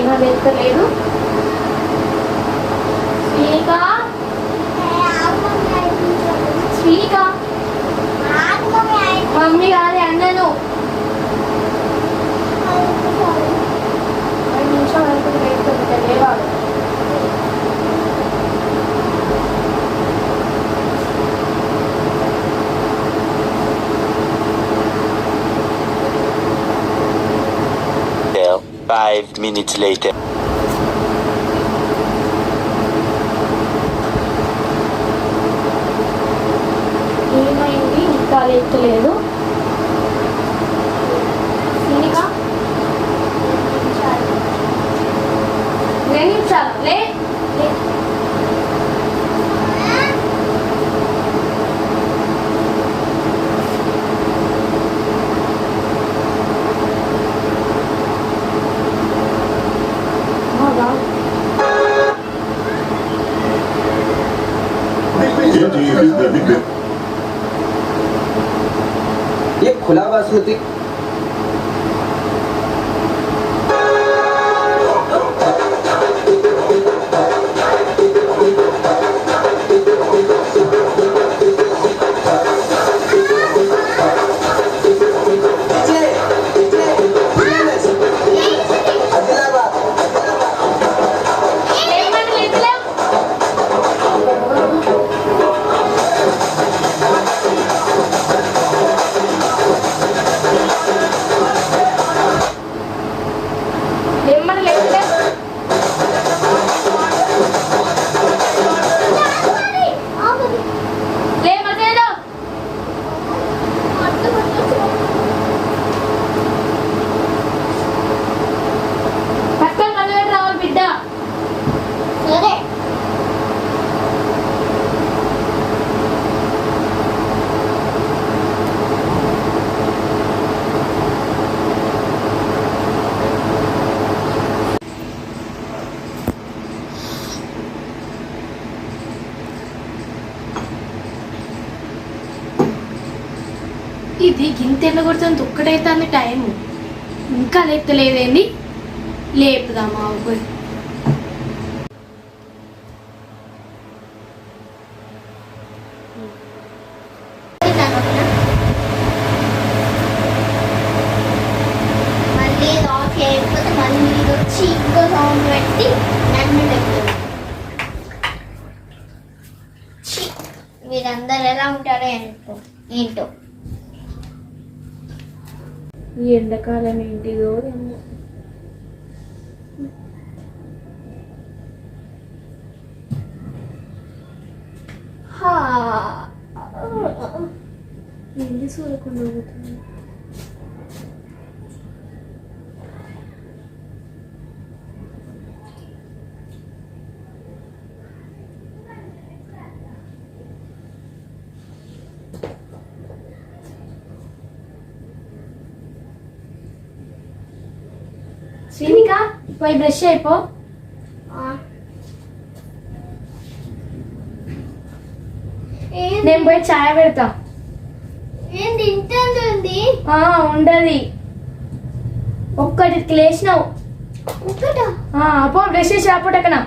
అయినా వెళ్తలేదు. శ్రీనిక శ్రీనిక మమ్మీ కాదే అన్నను 5 నిమిషాలు అనుకుంటే వెళ్తుంది లేవాడు. Five minutes later. ఏమైంది ఇంకా లేచలేదు. శ్రీనిక 2 నిమిషాలు లే. ये खुला बासमती ఇది గింతెళ్ళ కొడుతుంది. ఒక్కడైతే అన్న టైము ఇంకా లేపుతలేదేంది. లేపుదామా పోయి. మళ్ళీ ఆఫ్ చేయకపోతే మళ్ళీ వచ్చి ఇంకో సౌండ్ పెట్టి నన్ను లేపుతుంది. మీరందరూ ఎలా ఉంటారో ఏంటో. ఈ ఎండాకాలం ఏంటిదో ఏమో. ఏంటి సూరకుండా పోతుంది. శ్రీనిక పోయి బ్రష్ అయిపో. నేను పోయి ఛాయ్ పెడతా. ఉండది ఒక్కటి లేచినావు. పో బ్రష్ చేసి రాపోటక్కన.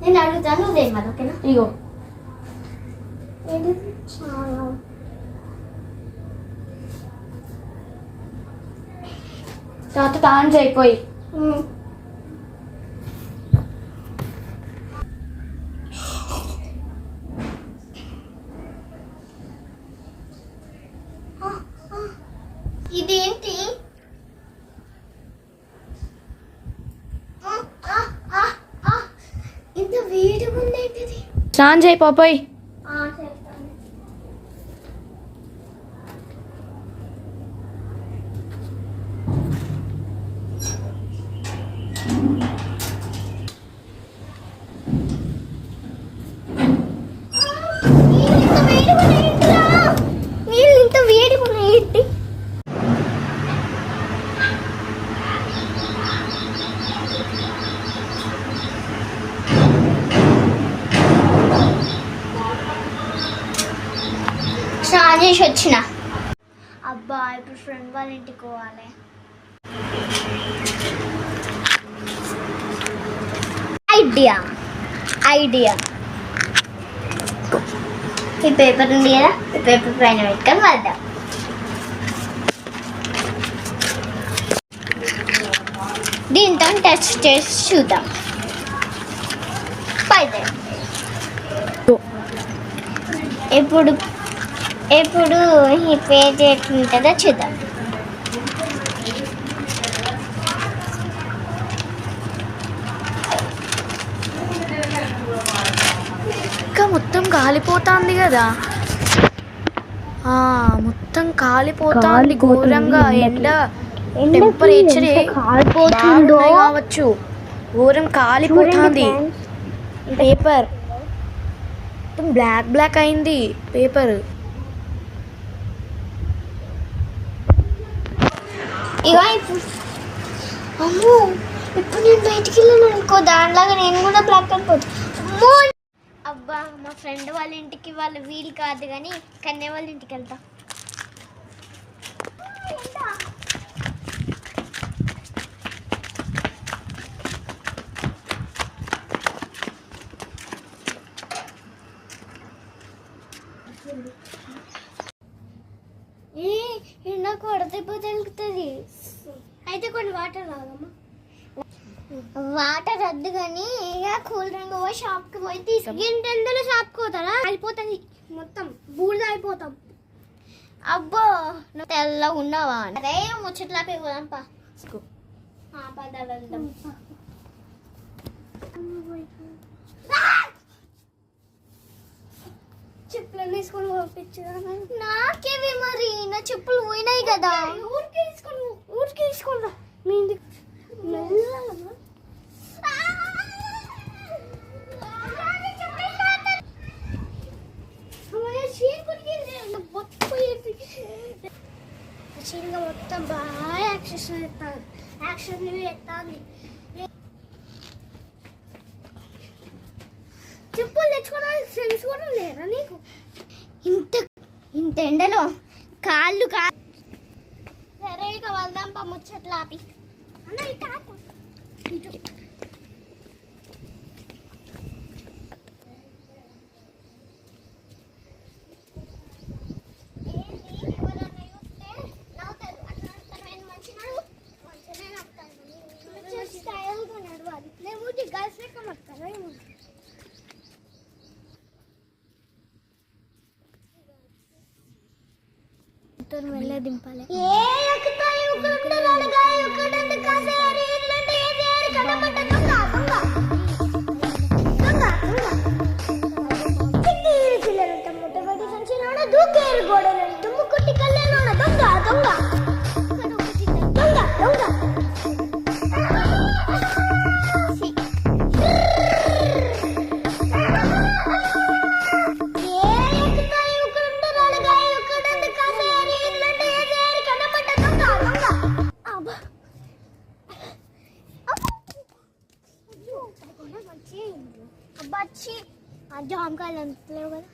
నేను అడుగుతాను దేమది ఓకేనా. ఇగో తర్వాత తాను చేయపోయి ఇదేంటి స్నానం చేయి పోయి. చేస్తాను. నీళ్ళు ఇంత వేడిగా ఉన్నాయి. స్నానం చేసి వచ్చిన. అబ్బా ఇప్పుడు ఫ్రెండ్ వాళ్ళ ఇంటికి పోవాలి. ఐడియా ఈ పేపర్ ఉంది కదా, ఈ పేపర్ పైన పెట్టుకొని వద్దాం. దీంతో టెస్ట్ చేసి చూద్దాం. పైదే ఇప్పుడు ఈ పేజ్ ఎట్లుంటుందో చూద్దాం. ఇంకా మొత్తం కాలిపోతుంది కదా, మొత్తం కాలిపోతుంది ఘోరంగా. ఎండ టెంపరేచర్ కాలిపోతుందో కావచ్చు, ఘోరం కాలిపోతుంది. పేపర్ మొత్తం బ్లాక్ అయింది పేపర్. ఇక అమ్మో ఇప్పుడు నేను బయటికి వెళ్ళాను అనుకో, దానిలాగా నేను కూడా బ్లాక్ అయిపోతాను. అమ్మో అబ్బా మా ఫ్రెండ్ వాళ్ళ ఇంటికి వాళ్ళు వీలు కాదు కానీ కన్య వాళ్ళ ఇంటికి వెళ్తా. నాకు వడదెబ్బ తగులుతుంది. అయితే కొన్ని వాటర్ తాగమ్మా. వాటర్ వద్దు కానీ ఇక కూల్ డ్రింక్ పోయి షాప్కి పోయి తీసుకుంటే షాప్కి పోతారా, అయిపోతుంది మొత్తం బూడిద అయిపోతాం. అబ్బో నువ్వు తెల్లగా ఉన్నావా? అరే ముచ్చట్లాపే పోదాం పా. పద వెళ్దాం. చెప్పులు తీసుకొని పంపించా. నాకేవి మరి, నా చెప్పులు పోయినాయి కదా. ఊరికి తీసుకున్నా మీ ఇంటికి. మొత్తం బాగా యాక్షన్ ఎత్తాను. చెప్పులు తెచ్చుకోవడానికి ఫ్రెండ్స్ కూడా లేరా నీకు? ఇంత ఎండలో కాళ్ళు సరే ఇక వెళ్దాం పా ముచ్చట్లు ఆపి. మెల్ల దింపాలి. దూకేరు గోడలు దుమ్ము కొట్టి కళ్ళేనోడ దొంగ దొంగ దొంగ దొంగ. అబ్బా జామకాయలు అంతలేవు కదా.